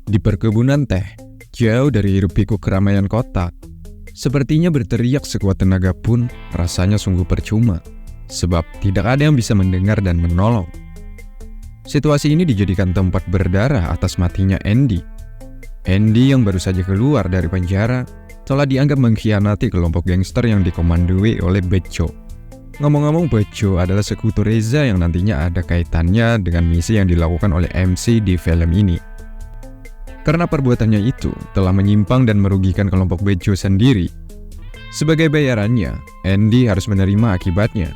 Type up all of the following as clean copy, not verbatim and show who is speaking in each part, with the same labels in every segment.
Speaker 1: Di perkebunan teh, jauh dari hiruk-pikuk keramaian kota, sepertinya berteriak sekuat tenaga pun rasanya sungguh percuma, sebab tidak ada yang bisa mendengar dan menolong. Situasi ini dijadikan tempat berdarah atas matinya Andy. Andy yang baru saja keluar dari penjara telah dianggap mengkhianati kelompok gangster yang dikomandoi oleh Bejo. Ngomong-ngomong, Bejo adalah sekutu Reza yang nantinya ada kaitannya dengan misi yang dilakukan oleh MC di film ini. Karena perbuatannya itu telah menyimpang dan merugikan kelompok Bejo sendiri. Sebagai bayarannya, Andy harus menerima akibatnya,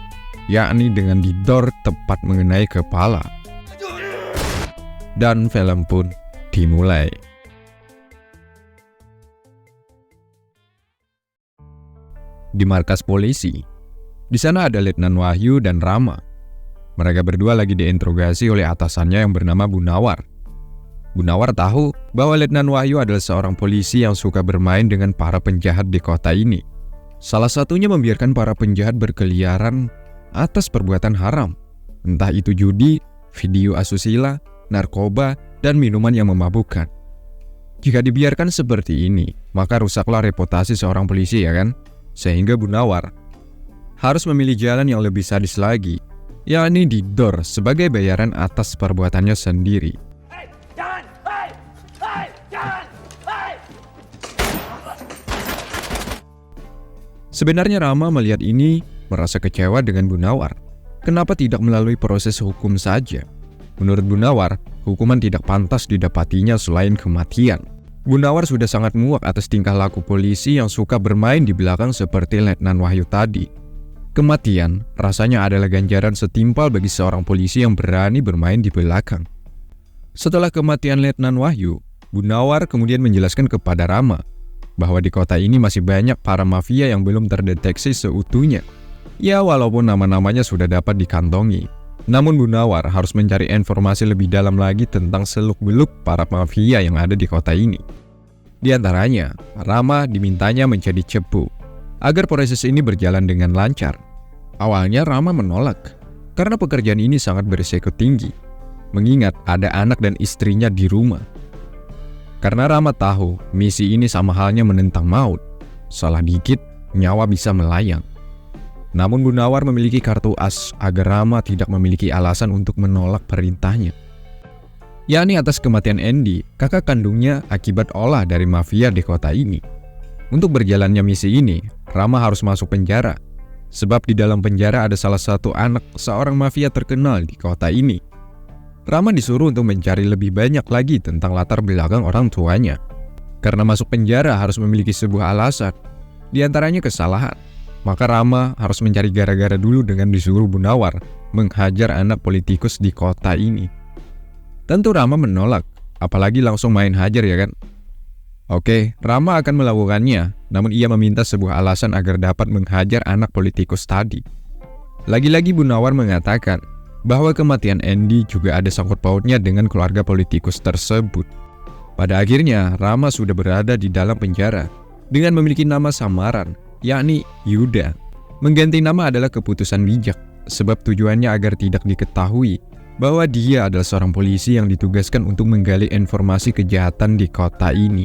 Speaker 1: yakni dengan didor tepat mengenai kepala. Dan film pun dimulai. Di markas polisi, di sana ada Letnan Wahyu dan Rama. Mereka berdua lagi diinterogasi oleh atasannya yang bernama Bu Nawar. Bu Nawar tahu bahwa Letnan Wahyu adalah seorang polisi yang suka bermain dengan para penjahat di kota ini. Salah satunya membiarkan para penjahat berkeliaran atas perbuatan haram, entah itu judi, video asusila, narkoba, dan minuman yang memabukkan. Jika dibiarkan seperti ini, maka rusaklah reputasi seorang polisi, ya kan? Sehingga Bu Nawar harus memilih jalan yang lebih sadis lagi, yakni didor sebagai bayaran atas perbuatannya sendiri. Sebenarnya Rama melihat ini merasa kecewa dengan Bu Nawar. Kenapa tidak melalui proses hukum saja? Menurut Bu Nawar, hukuman tidak pantas didapatinya selain kematian. Bu Nawar sudah sangat muak atas tingkah laku polisi yang suka bermain di belakang seperti Letnan Wahyu tadi. Kematian rasanya adalah ganjaran setimpal bagi seorang polisi yang berani bermain di belakang. Setelah kematian Letnan Wahyu, Bu Nawar kemudian menjelaskan kepada Rama bahwa di kota ini masih banyak para mafia yang belum terdeteksi seutuhnya. Ya, walaupun nama-namanya sudah dapat dikantongi, namun Bu Nawar harus mencari informasi lebih dalam lagi tentang seluk-beluk para mafia yang ada di kota ini. Di antaranya, Rama dimintanya menjadi cepu agar proses ini berjalan dengan lancar. Awalnya Rama menolak karena pekerjaan ini sangat berisiko tinggi, mengingat ada anak dan istrinya di rumah. Karena Rama tahu misi ini sama halnya menentang maut, salah dikit nyawa bisa melayang. Namun Bu Nawar memiliki kartu as agar Rama tidak memiliki alasan untuk menolak perintahnya. Yakni atas kematian Andy, kakak kandungnya akibat olah dari mafia di kota ini. Untuk berjalannya misi ini, Rama harus masuk penjara, sebab di dalam penjara ada salah satu anak seorang mafia terkenal di kota ini. Rama disuruh untuk mencari lebih banyak lagi tentang latar belakang orang tuanya. Karena masuk penjara harus memiliki sebuah alasan, di antaranya kesalahan. Maka Rama harus mencari gara-gara dulu dengan disuruh Bu Nawar menghajar anak politikus di kota ini. Tentu Rama menolak, apalagi langsung main hajar, ya kan? Oke, Rama akan melakukannya, namun ia meminta sebuah alasan agar dapat menghajar anak politikus tadi. Lagi-lagi Bu Nawar mengatakan bahwa kematian Andy juga ada sangkut pautnya dengan keluarga politikus tersebut. Pada akhirnya, Rama sudah berada di dalam penjara dengan memiliki nama samaran, yakni Yuda. Mengganti nama adalah keputusan bijak, sebab tujuannya agar tidak diketahui bahwa dia adalah seorang polisi yang ditugaskan untuk menggali informasi kejahatan di kota ini.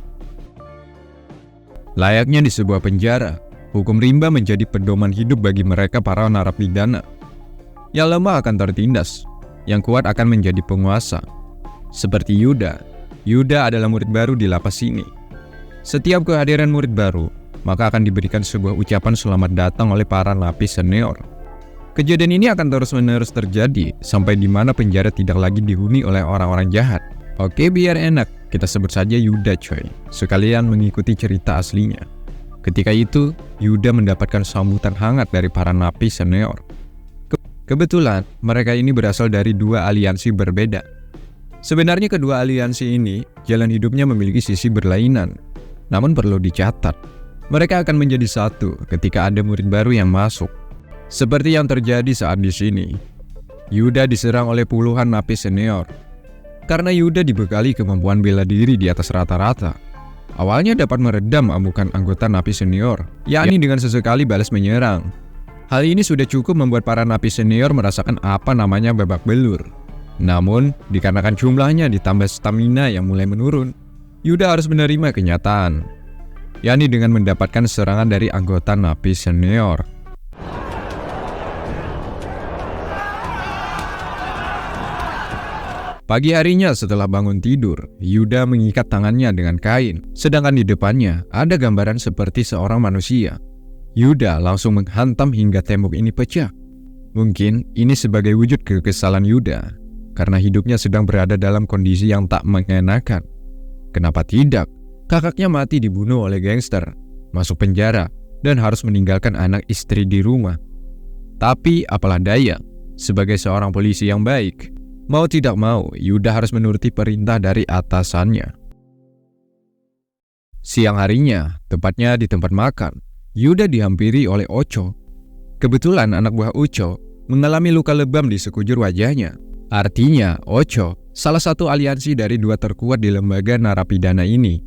Speaker 1: Layaknya di sebuah penjara, hukum rimba menjadi pedoman hidup bagi mereka para narapidana. Yang lemah akan tertindas, yang kuat akan menjadi penguasa. Seperti Yuda. Yuda adalah murid baru di lapas ini. Setiap kehadiran murid baru, maka akan diberikan sebuah ucapan selamat datang oleh para napi senior. Kejadian ini akan terus-menerus terjadi sampai di mana penjara tidak lagi dihuni oleh orang-orang jahat. Oke, biar enak, kita sebut saja Yuda, coy. Sekalian mengikuti cerita aslinya. Ketika itu, Yuda mendapatkan sambutan hangat dari para napi senior. Kebetulan, mereka ini berasal dari dua aliansi berbeda. Sebenarnya kedua aliansi ini, jalan hidupnya memiliki sisi berlainan. Namun perlu dicatat, mereka akan menjadi satu ketika ada murid baru yang masuk. Seperti yang terjadi saat di sini. Yuda diserang oleh puluhan napi senior. Karena Yuda dibekali kemampuan bela diri di atas rata-rata. Awalnya dapat meredam amukan anggota napi senior, yakni dengan sesekali balas menyerang. Hal ini sudah cukup membuat para napi senior merasakan apa namanya babak belur. Namun, dikarenakan jumlahnya ditambah stamina yang mulai menurun, Yuda harus menerima kenyataan, yakni dengan mendapatkan serangan dari anggota napi senior. Pagi harinya setelah bangun tidur, Yuda mengikat tangannya dengan kain, sedangkan di depannya ada gambaran seperti seorang manusia. Yuda langsung menghantam hingga tembok ini pecah. Mungkin ini sebagai wujud kekesalan Yuda, karena hidupnya sedang berada dalam kondisi yang tak mengenakan. Kenapa tidak? Kakaknya mati dibunuh oleh gangster, masuk penjara, dan harus meninggalkan anak istri di rumah. Tapi apalah daya, sebagai seorang polisi yang baik, mau tidak mau, Yuda harus menuruti perintah dari atasannya. Siang harinya, tepatnya di tempat makan, Yuda dihampiri oleh Ocho. Kebetulan anak buah Ocho mengalami luka lebam di sekujur wajahnya. Artinya, Ocho salah satu aliansi dari 2 terkuat di lembaga narapidana ini.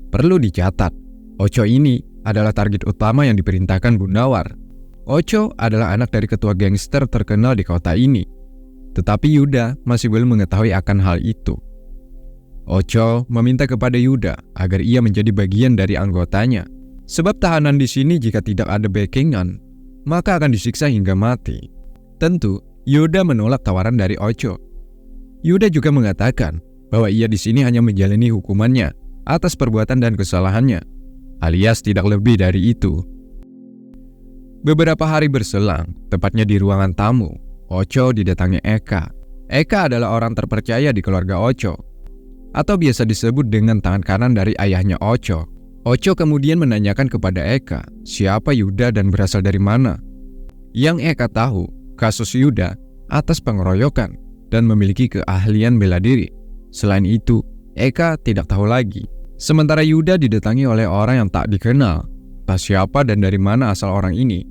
Speaker 1: Perlu dicatat, Ocho ini adalah target utama yang diperintahkan Gunawan. Ocho adalah anak dari ketua gangster terkenal di kota ini. Tetapi Yuda masih belum mengetahui akan hal itu. Ocho meminta kepada Yuda agar ia menjadi bagian dari anggotanya. Sebab tahanan di sini jika tidak ada backingan, maka akan disiksa hingga mati. Tentu, Yuda menolak tawaran dari Ocho. Yuda juga mengatakan bahwa ia di sini hanya menjalani hukumannya atas perbuatan dan kesalahannya, alias tidak lebih dari itu. Beberapa hari berselang, tepatnya di ruangan tamu, Ocho didatangi Eka. Eka adalah orang terpercaya di keluarga Ocho, atau biasa disebut dengan tangan kanan dari ayahnya Ocho. Ocho kemudian menanyakan kepada Eka siapa Yuda dan berasal dari mana. Yang Eka tahu, kasus Yuda atas pengeroyokan dan memiliki keahlian bela diri. Selain itu, Eka tidak tahu lagi. Sementara Yuda didatangi oleh orang yang tak dikenal, tak siapa dan dari mana asal orang ini.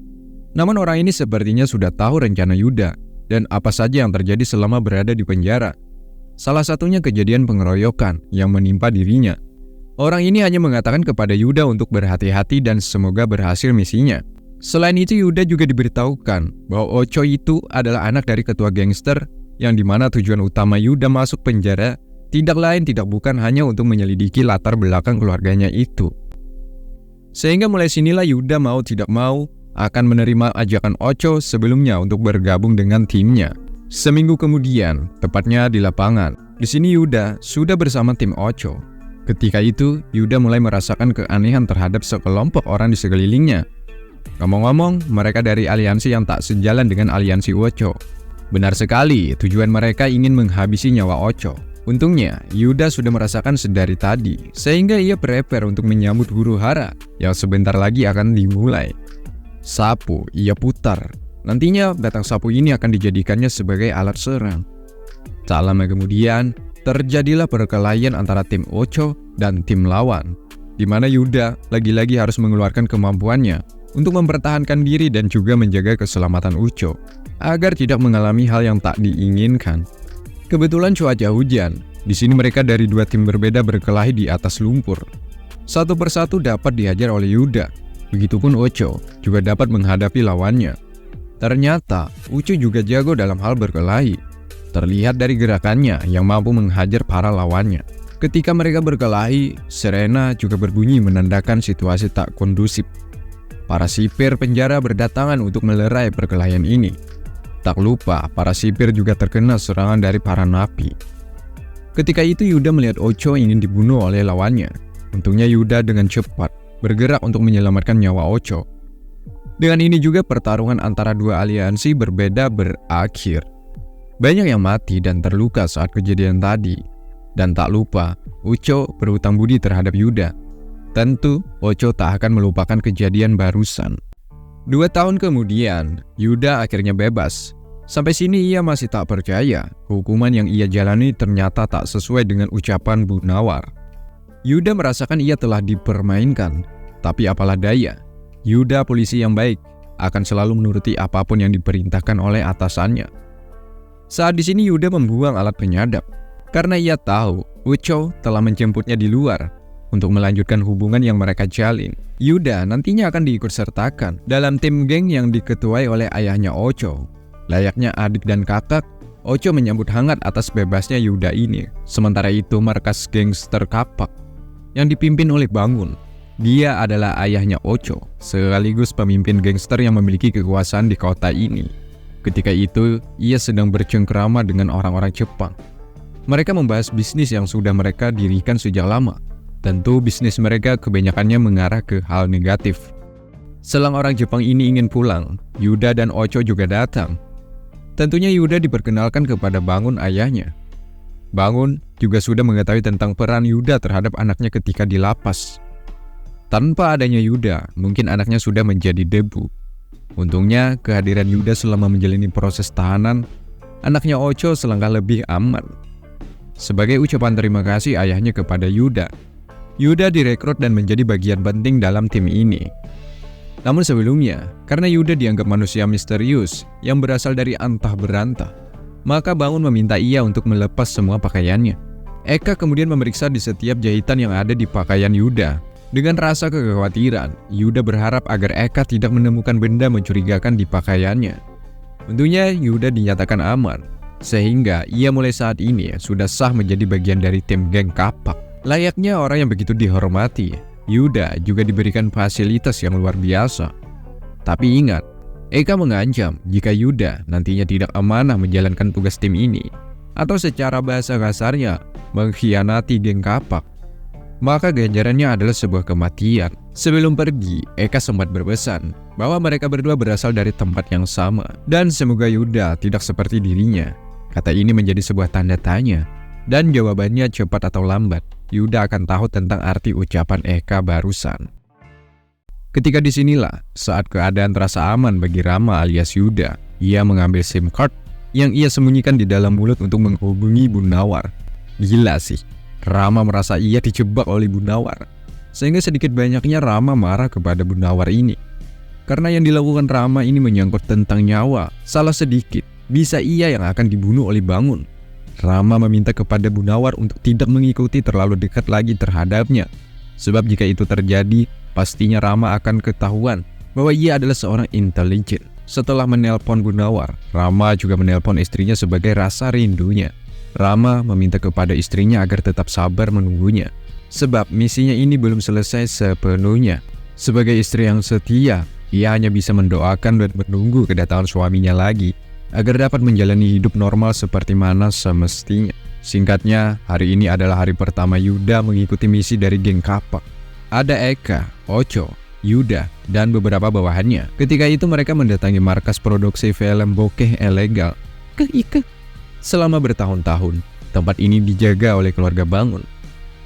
Speaker 1: Namun orang ini sepertinya sudah tahu rencana Yuda dan apa saja yang terjadi selama berada di penjara. Salah satunya kejadian pengeroyokan yang menimpa dirinya. Orang ini hanya mengatakan kepada Yuda untuk berhati-hati dan semoga berhasil misinya. Selain itu, Yuda juga diberitahukan bahwa Ocho itu adalah anak dari ketua gangster yang dimana tujuan utama Yuda masuk penjara tidak lain tidak bukan hanya untuk menyelidiki latar belakang keluarganya itu. Sehingga mulai sinilah Yuda mau tidak mau akan menerima ajakan Ocho sebelumnya untuk bergabung dengan timnya. Seminggu kemudian, tepatnya di lapangan, di sini Yuda sudah bersama tim Ocho. Ketika itu, Yuda mulai merasakan keanehan terhadap sekelompok orang di sekelilingnya. Ngomong-ngomong, mereka dari aliansi yang tak sejalan dengan aliansi Ocho. Benar sekali, tujuan mereka ingin menghabisi nyawa Ocho. Untungnya, Yuda sudah merasakan sedari tadi, sehingga ia prepare untuk menyambut huru-hara yang sebentar lagi akan dimulai. Sapu ia putar. Nantinya batang sapu ini akan dijadikannya sebagai alat serang. Tak lama kemudian, terjadilah perkelahian antara tim Ocho dan tim lawan, di mana Yuda lagi-lagi harus mengeluarkan kemampuannya untuk mempertahankan diri dan juga menjaga keselamatan Ocho agar tidak mengalami hal yang tak diinginkan. Kebetulan cuaca hujan. Di sini mereka dari 2 tim berbeda berkelahi di atas lumpur. Satu persatu dapat dihajar oleh Yuda. Begitupun Ocho juga dapat menghadapi lawannya. Ternyata Ocho juga jago dalam hal berkelahi. Terlihat dari gerakannya yang mampu menghajar para lawannya. Ketika mereka berkelahi, sirena juga berbunyi menandakan situasi tak kondusif. Para sipir penjara berdatangan untuk melerai perkelahian ini. Tak lupa, para sipir juga terkena serangan dari para napi. Ketika itu Yuda melihat Ocho ingin dibunuh oleh lawannya. Untungnya Yuda dengan cepat bergerak untuk menyelamatkan nyawa Ocho. Dengan ini juga pertarungan antara 2 aliansi berbeda berakhir. Banyak yang mati dan terluka saat kejadian tadi. Dan tak lupa, Ocho berhutang budi terhadap Yuda. Tentu, Ocho tak akan melupakan kejadian barusan. 2 tahun kemudian, Yuda akhirnya bebas. Sampai sini ia masih tak percaya hukuman yang ia jalani ternyata tak sesuai dengan ucapan Bu Nawar. Yuda merasakan ia telah dipermainkan, tapi apalah daya. Yuda polisi yang baik akan selalu menuruti apapun yang diperintahkan oleh atasannya. Saat di sini Yuda membuang alat penyadap karena ia tahu Ocho telah menjemputnya di luar untuk melanjutkan hubungan yang mereka jalin. Yuda nantinya akan diikutsertakan dalam tim geng yang diketuai oleh ayahnya Ocho. Layaknya adik dan kakak, Ocho menyambut hangat atas bebasnya Yuda ini. Sementara itu markas gangster Kapak yang dipimpin oleh Bangun. Dia adalah ayahnya Ocho, sekaligus pemimpin gangster yang memiliki kekuasaan di kota ini. Ketika itu, ia sedang bercengkrama dengan orang-orang Jepang. Mereka membahas bisnis yang sudah mereka dirikan sejak lama. Tentu bisnis mereka kebanyakannya mengarah ke hal negatif. Selang orang Jepang ini ingin pulang, Yuda dan Ocho juga datang. Tentunya Yuda diperkenalkan kepada Bangun ayahnya. Bangun juga sudah mengetahui tentang peran Yuda terhadap anaknya ketika di lapas. Tanpa adanya Yuda, mungkin anaknya sudah menjadi debu. Untungnya, kehadiran Yuda selama menjalani proses tahanan, anaknya Ocho selangkah lebih aman. Sebagai ucapan terima kasih ayahnya kepada Yuda, Yuda direkrut dan menjadi bagian penting dalam tim ini. Namun sebelumnya, karena Yuda dianggap manusia misterius yang berasal dari antah berantah, maka Bangun meminta ia untuk melepas semua pakaiannya. Eka kemudian memeriksa di setiap jahitan yang ada di pakaian Yuda. Dengan rasa kekhawatiran, Yuda berharap agar Eka tidak menemukan benda mencurigakan di pakaiannya. Tentunya Yuda dinyatakan aman, sehingga ia mulai saat ini sudah sah menjadi bagian dari tim geng kapak. Layaknya orang yang begitu dihormati, Yuda juga diberikan fasilitas yang luar biasa. Tapi ingat, Eka mengancam jika Yuda nantinya tidak amanah menjalankan tugas tim ini, atau secara bahasa kasarnya mengkhianati geng kapak, maka ganjarannya adalah sebuah kematian. Sebelum pergi, Eka sempat berpesan bahwa mereka berdua berasal dari tempat yang sama, dan semoga Yuda tidak seperti dirinya. Kata ini menjadi sebuah tanda tanya, dan jawabannya cepat atau lambat, Yuda akan tahu tentang arti ucapan Eka barusan. Ketika disinilah, saat keadaan terasa aman bagi Rama alias Yuda, ia mengambil SIM card yang ia sembunyikan di dalam mulut untuk menghubungi Bu Nawar. Gila sih, Rama merasa ia dijebak oleh Bu Nawar, sehingga sedikit banyaknya Rama marah kepada Bu Nawar ini. Karena yang dilakukan Rama ini menyangkut tentang nyawa, salah sedikit, bisa ia yang akan dibunuh oleh Bangun. Rama meminta kepada Bu Nawar untuk tidak mengikuti terlalu dekat lagi terhadapnya. Sebab jika itu terjadi, pastinya Rama akan ketahuan bahwa ia adalah seorang intelijen. Setelah menelpon Bu Nawar, Rama juga menelpon istrinya sebagai rasa rindunya. Rama meminta kepada istrinya agar tetap sabar menunggunya, sebab misinya ini belum selesai sepenuhnya. Sebagai istri yang setia, ia hanya bisa mendoakan dan menunggu kedatangan suaminya lagi, agar dapat menjalani hidup normal seperti mana semestinya. Singkatnya, hari ini adalah hari pertama Yuda mengikuti misi dari geng kapak. Ada Eka, Ocho, Yuda, dan beberapa bawahannya. Ketika itu mereka mendatangi markas produksi film bokeh ilegal ke Ika. Selama bertahun-tahun, tempat ini dijaga oleh keluarga Bangun.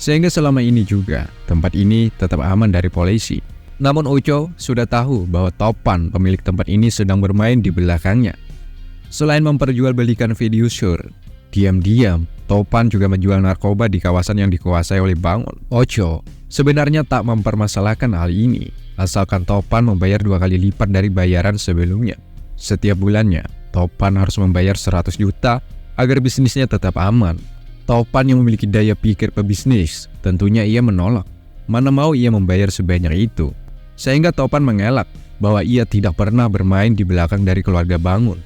Speaker 1: Sehingga selama ini juga, tempat ini tetap aman dari polisi. Namun Ocho sudah tahu bahwa Topan, pemilik tempat ini, sedang bermain di belakangnya. Selain memperjualbelikan video shoot, diam-diam Topan juga menjual narkoba di kawasan yang dikuasai oleh Bangun. Ocho sebenarnya tak mempermasalahkan hal ini, asalkan Topan membayar 2 kali lipat dari bayaran sebelumnya. Setiap bulannya, Topan harus membayar 100 juta agar bisnisnya tetap aman. Topan yang memiliki daya pikir pebisnis, tentunya ia menolak. Mana mau ia membayar sebanyak itu? Sehingga Topan mengelak bahwa ia tidak pernah bermain di belakang dari keluarga Bangun.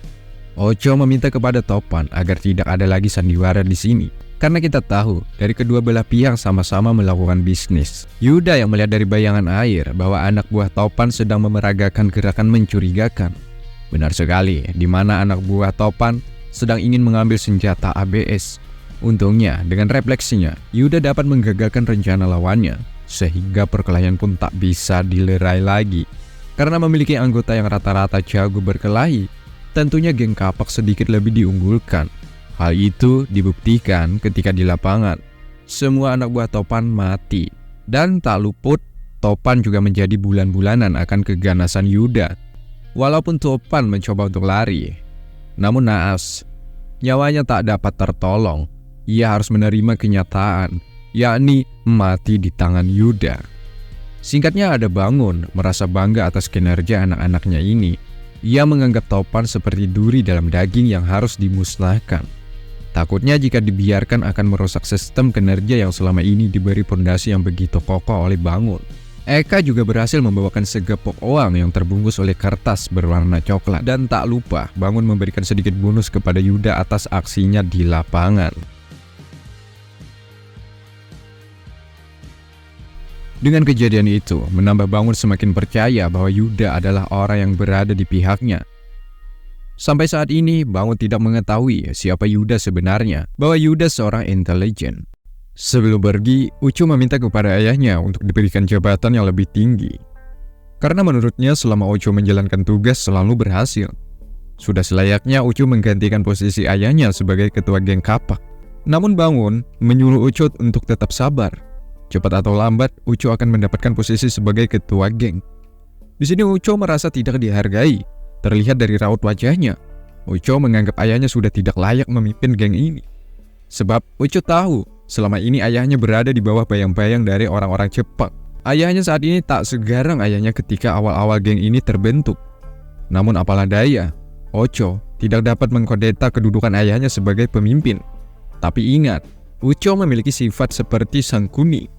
Speaker 1: Ocho meminta kepada Topan agar tidak ada lagi sandiwara di sini, karena kita tahu dari kedua belah pihak sama-sama melakukan bisnis. Yuda yang melihat dari bayangan air bahwa anak buah Topan sedang memeragakan gerakan mencurigakan. Benar sekali, di mana anak buah Topan sedang ingin mengambil senjata ABS. Untungnya, dengan refleksinya, Yuda dapat menggagalkan rencana lawannya, sehingga perkelahian pun tak bisa dilerai lagi. Karena memiliki anggota yang rata-rata jago berkelahi, tentunya geng kapak sedikit lebih diunggulkan. Hal itu dibuktikan ketika di lapangan. Semua anak buah Topan mati. Dan tak luput, Topan juga menjadi bulan-bulanan akan keganasan Yuda. Walaupun Topan mencoba untuk lari, namun naas, nyawanya tak dapat tertolong. Ia harus menerima kenyataan, yakni mati di tangan Yuda. Singkatnya, ada Bangun merasa bangga atas kinerja anak-anaknya ini. Ia menganggap Topan seperti duri dalam daging yang harus dimusnahkan. Takutnya jika dibiarkan akan merusak sistem kinerja yang selama ini diberi pondasi yang begitu kokoh oleh Bangun. Eka juga berhasil membawakan segepok uang yang terbungkus oleh kertas berwarna coklat. Dan tak lupa, Bangun memberikan sedikit bonus kepada Yuda atas aksinya di lapangan. Dengan kejadian itu, menambah Bangun semakin percaya bahwa Yuda adalah orang yang berada di pihaknya. Sampai saat ini, Bangun tidak mengetahui siapa Yuda sebenarnya, bahwa Yuda seorang intelijen. Sebelum pergi, Ucu meminta kepada ayahnya untuk diberikan jabatan yang lebih tinggi. Karena menurutnya selama Ucu menjalankan tugas selalu berhasil. Sudah selayaknya Ucu menggantikan posisi ayahnya sebagai ketua geng kapak. Namun Bangun menyuruh Ucu untuk tetap sabar. Cepat atau lambat, Ucu akan mendapatkan posisi sebagai ketua geng. Di sini Ucu merasa tidak dihargai, terlihat dari raut wajahnya. Ucu menganggap ayahnya sudah tidak layak memimpin geng ini. Sebab Ucu tahu, selama ini ayahnya berada di bawah bayang-bayang dari orang-orang Jepang. Ayahnya saat ini tak segarang ayahnya ketika awal-awal geng ini terbentuk. Namun apalah daya, Ucu tidak dapat mengkudeta kedudukan ayahnya sebagai pemimpin. Tapi ingat, Ucu memiliki sifat seperti sang kuning.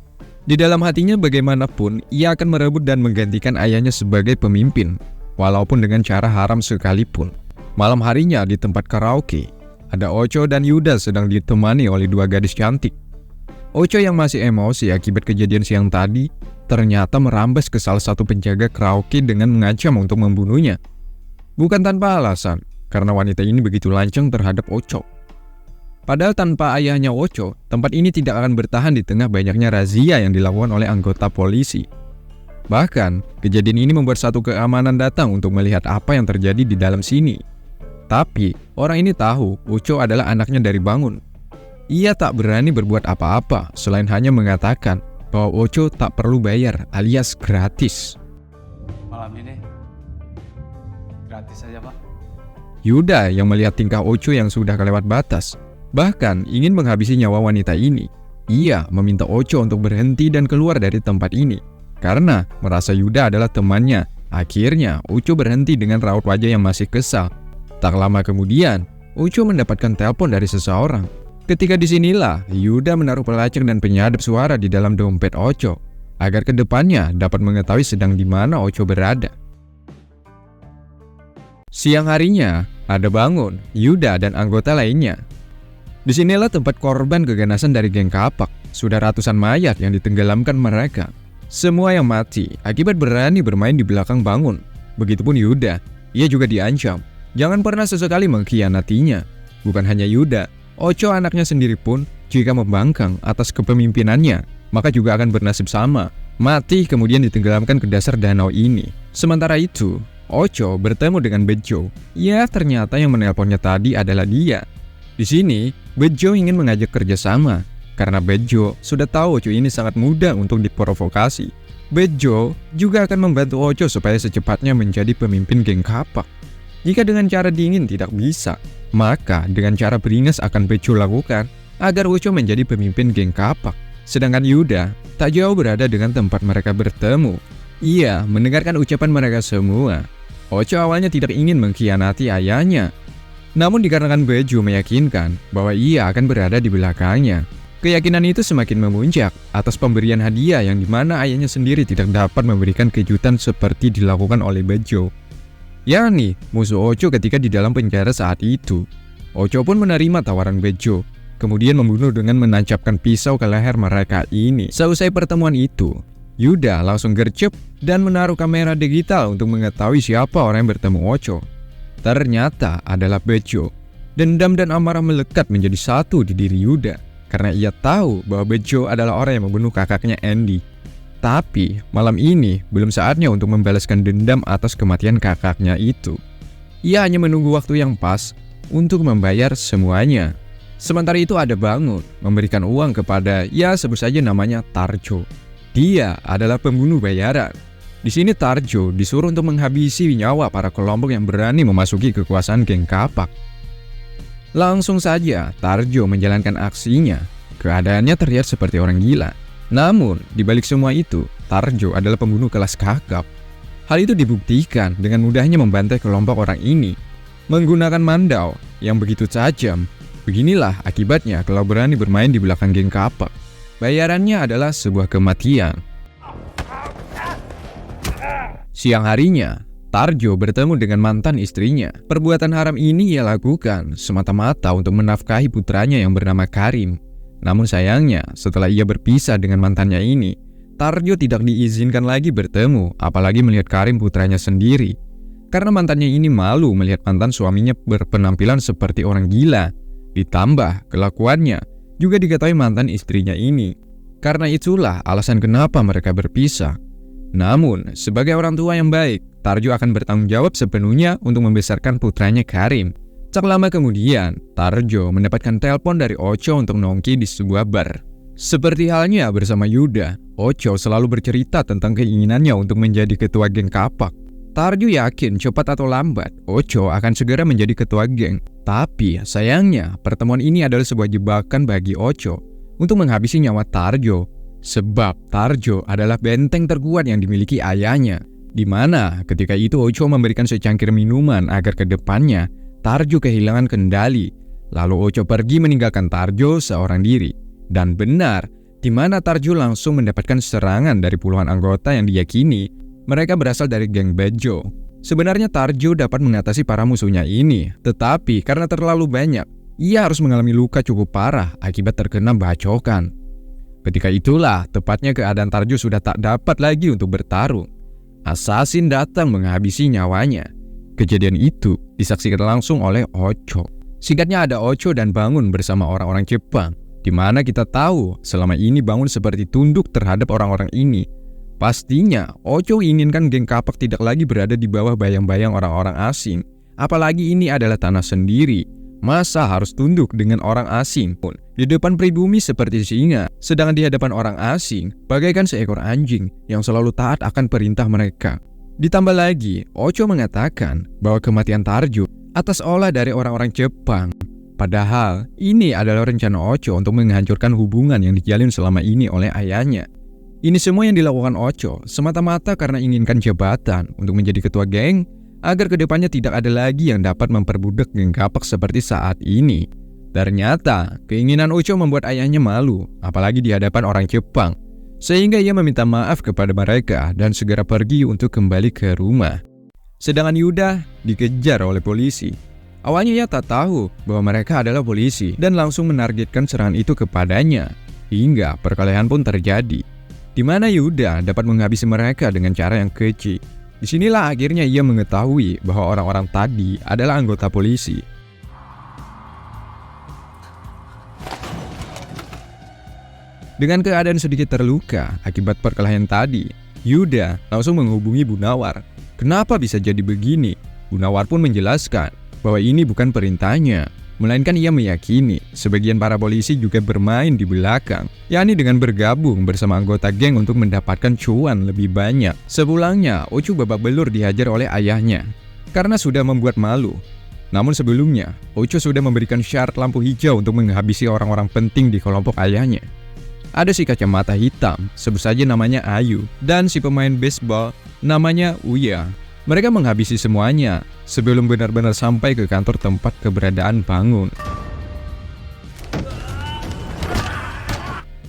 Speaker 1: Di dalam hatinya bagaimanapun, ia akan merebut dan menggantikan ayahnya sebagai pemimpin, walaupun dengan cara haram sekalipun. Malam harinya di tempat karaoke, ada Ucu dan Yuda sedang ditemani oleh dua gadis cantik. Ucu yang masih emosi akibat kejadian siang tadi, ternyata merambas ke salah satu penjaga karaoke dengan mengancam untuk membunuhnya. Bukan tanpa alasan, karena wanita ini begitu lancang terhadap Ucu. Padahal tanpa ayahnya Ucu, tempat ini tidak akan bertahan di tengah banyaknya razia yang dilakukan oleh anggota polisi. Bahkan, kejadian ini membuat satu keamanan datang untuk melihat apa yang terjadi di dalam sini. Tapi, orang ini tahu Ucu adalah anaknya dari Bangun. Ia tak berani berbuat apa-apa selain hanya mengatakan bahwa Ucu tak perlu bayar alias gratis.
Speaker 2: Malam ini gratis saja, Pak.
Speaker 1: Yuda yang melihat tingkah Ucu yang sudah kelewat batas, bahkan ingin menghabisi nyawa wanita ini. Ia meminta Ucu untuk berhenti dan keluar dari tempat ini. Karena merasa Yuda adalah temannya, akhirnya Ucu berhenti dengan raut wajah yang masih kesal. Tak lama kemudian, Ucu mendapatkan telepon dari seseorang. Ketika disinilah, Yuda menaruh pelacak dan penyadap suara di dalam dompet Ucu, agar kedepannya dapat mengetahui sedang di mana Ucu berada. Siang harinya, ada Bangun, Yuda, dan anggota lainnya. Disinilah tempat korban keganasan dari geng kapak. Sudah ratusan mayat yang ditenggelamkan mereka. Semua yang mati akibat berani bermain di belakang Bangun. Begitupun Yuda, ia juga diancam. Jangan pernah sesekali mengkhianatinya. Bukan hanya Yuda, Ucu anaknya sendiri pun jika membangkang atas kepemimpinannya, maka juga akan bernasib sama. Mati kemudian ditenggelamkan ke dasar danau ini. Sementara itu, Ucu bertemu dengan Bejo. Ya, ternyata yang menelponnya tadi adalah dia. Di sini, Bejo ingin mengajak kerjasama, karena Bejo sudah tahu Ucu ini sangat mudah untuk diprovokasi. Bejo juga akan membantu Ucu supaya secepatnya menjadi pemimpin geng kapak. Jika dengan cara dingin tidak bisa, maka dengan cara beringas akan Bejo lakukan agar Ucu menjadi pemimpin geng kapak. Sedangkan Yuda tak jauh berada dengan tempat mereka bertemu. Ia mendengarkan ucapan mereka semua. Ucu awalnya tidak ingin mengkhianati ayahnya. Namun dikarenakan Bejo meyakinkan bahwa ia akan berada di belakangnya, keyakinan itu semakin memuncak atas pemberian hadiah yang dimana ayahnya sendiri tidak dapat memberikan kejutan seperti dilakukan oleh Bejo. yakni musuh Ucu ketika di dalam penjara saat itu. Ucu pun menerima tawaran Bejo, kemudian membunuh dengan menancapkan pisau ke leher mereka ini. Seusai pertemuan itu, Yuda langsung gercep dan menaruh kamera digital untuk mengetahui siapa orang yang bertemu Ucu. Ternyata adalah Bejo. Dendam dan amarah melekat menjadi satu di diri Yuda karena ia tahu bahwa Bejo adalah orang yang membunuh kakaknya Andy. Tapi malam ini belum saatnya untuk membalaskan dendam atas kematian kakaknya itu. Ia hanya menunggu waktu yang pas untuk membayar semuanya. Sementara itu ada Bangun memberikan uang kepada, ya sebut saja namanya Tarjo. Dia adalah pembunuh bayaran. Di sini Tarjo disuruh untuk menghabisi nyawa para kelompok yang berani memasuki kekuasaan geng kapak. Langsung saja Tarjo menjalankan aksinya. Keadaannya terlihat seperti orang gila. Namun, di balik semua itu, Tarjo adalah pembunuh kelas kakap. Hal itu dibuktikan dengan mudahnya membantai kelompok orang ini menggunakan mandau yang begitu tajam. Beginilah akibatnya kalau berani bermain di belakang geng kapak. Bayarannya adalah sebuah kematian. Siang harinya, Tarjo bertemu dengan mantan istrinya. Perbuatan haram ini ia lakukan semata-mata untuk menafkahi putranya yang bernama Karim. Namun sayangnya, setelah ia berpisah dengan mantannya ini, Tarjo tidak diizinkan lagi bertemu, apalagi melihat Karim putranya sendiri. Karena mantannya ini malu melihat mantan suaminya berpenampilan seperti orang gila. Ditambah kelakuannya juga diketahui mantan istrinya ini. Karena itulah alasan kenapa mereka berpisah. Namun, sebagai orang tua yang baik, Tarjo akan bertanggung jawab sepenuhnya untuk membesarkan putranya Karim. Tak lama kemudian, Tarjo mendapatkan telepon dari Ocho untuk nongki di sebuah bar. Seperti halnya bersama Yuda, Ocho selalu bercerita tentang keinginannya untuk menjadi ketua geng kapak. Tarjo yakin cepat atau lambat, Ocho akan segera menjadi ketua geng. Tapi sayangnya, pertemuan ini adalah sebuah jebakan bagi Ocho untuk menghabisi nyawa Tarjo. Sebab Tarjo adalah benteng terkuat yang dimiliki ayahnya. Di mana ketika itu Ocho memberikan secangkir minuman agar ke depannya Tarjo kehilangan kendali. Lalu Ocho pergi meninggalkan Tarjo seorang diri. Dan benar, di mana Tarjo langsung mendapatkan serangan dari puluhan anggota yang diyakini mereka berasal dari geng Bejo. Sebenarnya Tarjo dapat mengatasi para musuhnya ini, tetapi karena terlalu banyak, ia harus mengalami luka cukup parah akibat terkena bacokan. Ketika itulah, tepatnya keadaan Tarjo sudah tak dapat lagi untuk bertarung. Assassin datang menghabisi nyawanya. Kejadian itu disaksikan langsung oleh Ocho. Singkatnya ada Ocho dan Bangun bersama orang-orang Jepang, di mana kita tahu selama ini Bangun seperti tunduk terhadap orang-orang ini. Pastinya Ocho inginkan geng kapak tidak lagi berada di bawah bayang-bayang orang-orang asing. Apalagi ini adalah tanah sendiri. Masa harus tunduk dengan orang asing pun? Di depan pribumi seperti singa, sedangkan di hadapan orang asing bagaikan seekor anjing yang selalu taat akan perintah mereka. Ditambah lagi, Ocho mengatakan bahwa kematian Tarjo atas olah dari orang-orang Jepang. Padahal, ini adalah rencana Ocho untuk menghancurkan hubungan yang dijalin selama ini oleh ayahnya. Ini semua yang dilakukan Ocho semata-mata karena inginkan jabatan untuk menjadi ketua geng, agar kedepannya tidak ada lagi yang dapat memperbudak geng kapak seperti saat ini. Ternyata, keinginan Ocho membuat ayahnya malu, apalagi di hadapan orang Jepang. Sehingga ia meminta maaf kepada mereka dan segera pergi untuk kembali ke rumah. Sedangkan Yuda dikejar oleh polisi. Awalnya ia tak tahu bahwa mereka adalah polisi dan langsung menargetkan serangan itu kepadanya. Hingga perkelahian pun terjadi, di mana Yuda dapat menghabisi mereka dengan cara yang keji. Disinilah akhirnya ia mengetahui bahwa orang-orang tadi adalah anggota polisi. Dengan keadaan sedikit terluka akibat perkelahian tadi, Yuda langsung menghubungi Bunawar. Kenapa bisa jadi begini? Bunawar pun menjelaskan bahwa ini bukan perintahnya, melainkan ia meyakini sebagian para polisi juga bermain di belakang, yakni dengan bergabung bersama anggota geng untuk mendapatkan cuan lebih banyak. Sepulangnya, Ocho babak belur dihajar oleh ayahnya karena sudah membuat malu. Namun sebelumnya, Ocho sudah memberikan syarat lampu hijau untuk menghabisi orang-orang penting di kelompok ayahnya. Ada si kacamata hitam, sebut saja namanya Ayu, dan si pemain baseball namanya Uya. Mereka menghabisi semuanya sebelum benar-benar sampai ke kantor tempat keberadaan Bangun.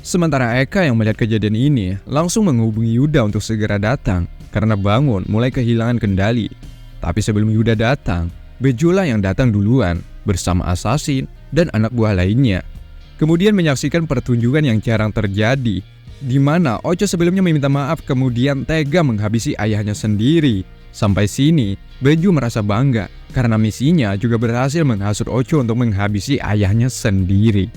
Speaker 1: Sementara Eka yang melihat kejadian ini langsung menghubungi Yuda untuk segera datang karena Bangun mulai kehilangan kendali. Tapi sebelum Yuda datang, Bejola yang datang duluan bersama assassin dan anak buah lainnya. Kemudian menyaksikan pertunjukan yang jarang terjadi, di mana Ocho sebelumnya meminta maaf kemudian tega menghabisi ayahnya sendiri. Sampai sini, Beju merasa bangga karena misinya juga berhasil menghasut Ocho untuk menghabisi ayahnya sendiri.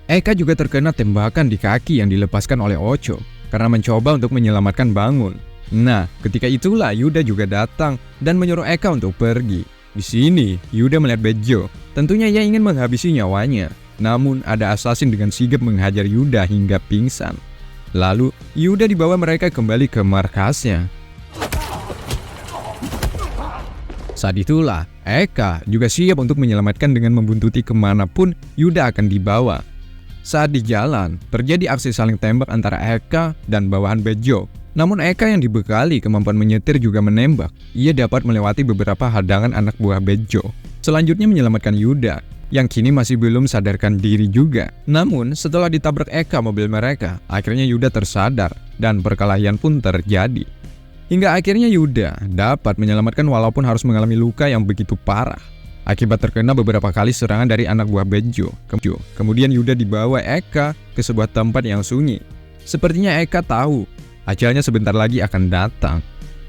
Speaker 1: Eka juga terkena tembakan di kaki yang dilepaskan oleh Ocho karena mencoba untuk menyelamatkan Bangun. Nah, ketika itulah Yuda juga datang dan menyuruh Eka untuk pergi. Di sini, Yuda melihat Bejo. Tentunya ia ingin menghabisi nyawanya. Namun ada assassin dengan sigap menghajar Yuda hingga pingsan. Lalu Yuda dibawa mereka kembali ke markasnya. Saat itulah Eka juga siap untuk menyelamatkan dengan membuntuti kemanapun Yuda akan dibawa. Saat di jalan, terjadi aksi saling tembak antara Eka dan bawahan Bejo. Namun Eka yang dibekali kemampuan menyetir juga menembak. Ia dapat melewati beberapa hadangan anak buah Bejo. Selanjutnya menyelamatkan Yuda, yang kini masih belum sadarkan diri juga. Namun setelah ditabrak Eka mobil mereka, akhirnya Yuda tersadar dan perkelahian pun terjadi. Hingga akhirnya Yuda dapat menyelamatkan walaupun harus mengalami luka yang begitu parah akibat terkena beberapa kali serangan dari anak buah Bejo. Kemudian Yuda dibawa Eka ke sebuah tempat yang sunyi. Sepertinya Eka tahu Ajalnya sebentar lagi akan datang.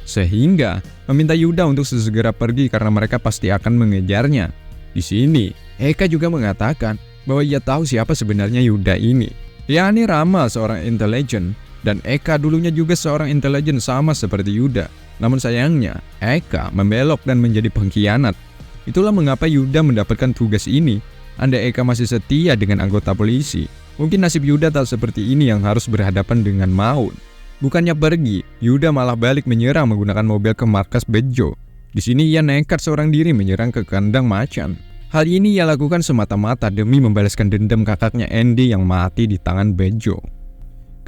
Speaker 1: Sehingga meminta Yuda untuk segera pergi karena mereka pasti akan mengejarnya. Di sini, Eka juga mengatakan bahwa ia tahu siapa sebenarnya Yuda ini. yakni Rama seorang intelijen, dan Eka dulunya juga seorang intelijen sama seperti Yuda. Namun sayangnya, Eka membelok dan menjadi pengkhianat. Itulah mengapa Yuda mendapatkan tugas ini. Andai Eka masih setia dengan anggota polisi, mungkin nasib Yuda tak seperti ini yang harus berhadapan dengan maut. Bukannya pergi, Yuda malah balik menyerang menggunakan mobil ke markas Bejo. Di sini ia nekat seorang diri menyerang ke kandang macan. Hal ini ia lakukan semata-mata demi membalaskan dendam kakaknya Andy yang mati di tangan Bejo.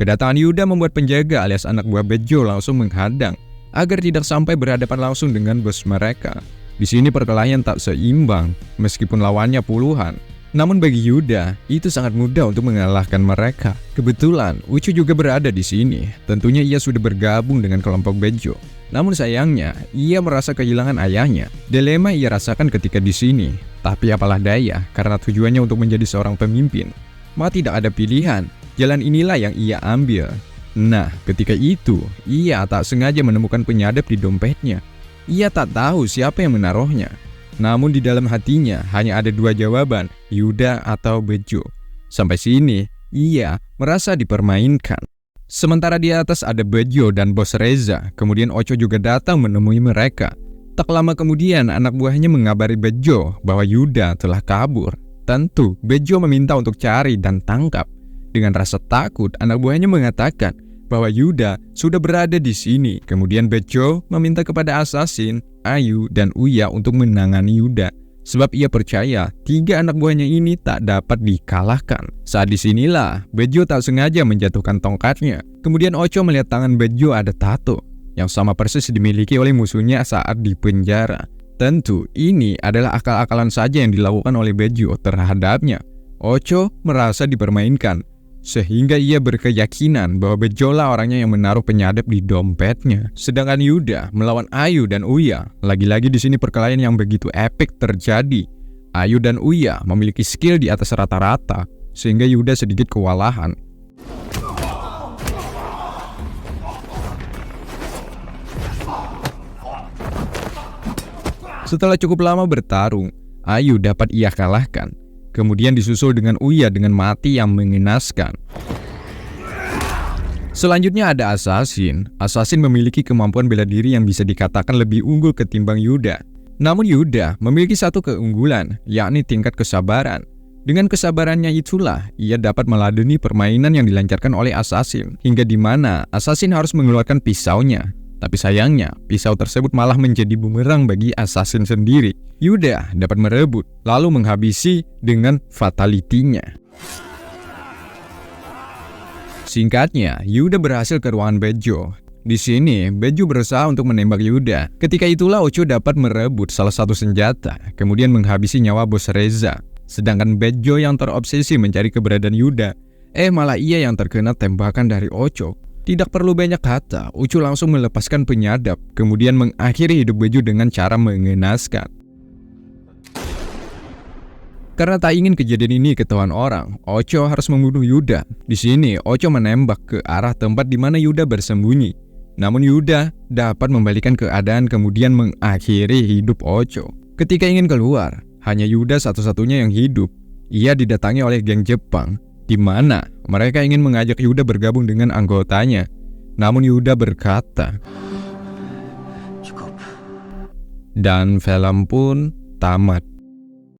Speaker 1: Kedatangan Yuda membuat penjaga alias anak buah Bejo langsung menghadang agar tidak sampai berhadapan langsung dengan bos mereka. Di sini perkelahian tak seimbang meskipun lawannya puluhan. Namun bagi Yuda, itu sangat mudah untuk mengalahkan mereka. Kebetulan, Ucu juga berada di sini. Tentunya ia sudah bergabung dengan kelompok Bejo. Namun sayangnya, ia merasa kehilangan ayahnya. Dilema ia rasakan ketika di sini. Tapi apalah daya, karena tujuannya untuk menjadi seorang pemimpin. Maka tidak ada pilihan, jalan inilah yang ia ambil. Nah, ketika itu, ia tak sengaja menemukan penyadap di dompetnya. Ia tak tahu siapa yang menaruhnya. Namun di dalam hatinya hanya ada dua jawaban, Yuda atau Bejo. Sampai sini, ia merasa dipermainkan. Sementara di atas ada Bejo dan bos Reza, kemudian Ocho juga datang menemui mereka. Tak lama kemudian anak buahnya mengabari Bejo bahwa Yuda telah kabur. Tentu, Bejo meminta untuk cari dan tangkap. Dengan rasa takut, anak buahnya mengatakan bahwa Yuda sudah berada di sini. Kemudian Bejo meminta kepada assassin, Ayu, dan Uya untuk menangani Yuda. Sebab ia percaya 3 anak buahnya ini tak dapat dikalahkan. Saat disinilah Bejo tak sengaja menjatuhkan tongkatnya. Kemudian Ocho melihat tangan Bejo ada tato yang sama persis dimiliki oleh musuhnya saat di penjara. Tentu ini adalah akal-akalan saja yang dilakukan oleh Bejo terhadapnya. Ocho merasa dipermainkan, sehingga ia berkeyakinan bahwa Bejo lah orangnya yang menaruh penyadap di dompetnya. Sedangkan Yuda melawan Ayu dan Uya. Lagi-lagi di sini perkelahian yang begitu epik terjadi. Ayu dan Uya memiliki skill di atas rata-rata, sehingga Yuda sedikit kewalahan. Setelah cukup lama bertarung, Ayu dapat ia kalahkan. Kemudian disusul dengan Uya dengan mati yang mengenaskan. Selanjutnya ada assassin. Assassin memiliki kemampuan bela diri yang bisa dikatakan lebih unggul ketimbang Yuda. Namun Yuda memiliki satu keunggulan, yakni tingkat kesabaran. Dengan kesabarannya itulah ia dapat meladeni permainan yang dilancarkan oleh assassin, hingga di mana assassin harus mengeluarkan pisaunya. Tapi sayangnya, pisau tersebut malah menjadi bumerang bagi assassin sendiri. Yuda dapat merebut, lalu menghabisi dengan fatality-nya. Singkatnya, Yuda berhasil ke ruangan Bejo. Di sini, Bejo berusaha untuk menembak Yuda. Ketika itulah Ocho dapat merebut salah satu senjata, kemudian menghabisi nyawa bos Reza. Sedangkan Bejo yang terobsesi mencari keberadaan Yuda, malah ia yang terkena tembakan dari Ocho. Tidak perlu banyak kata, Ucu langsung melepaskan penyadap, kemudian mengakhiri hidup Bejo dengan cara mengenaskan. Karena tak ingin kejadian ini ketahuan orang, Ocho harus membunuh Yuda. Di sini, Ocho menembak ke arah tempat di mana Yuda bersembunyi. Namun Yuda dapat membalikan keadaan kemudian mengakhiri hidup Ocho. Ketika ingin keluar, hanya Yuda satu-satunya yang hidup. Ia didatangi oleh geng Jepang, di mana mereka ingin mengajak Yuda bergabung dengan anggotanya. Namun Yuda berkata,
Speaker 2: cukup.
Speaker 1: dan film pun tamat.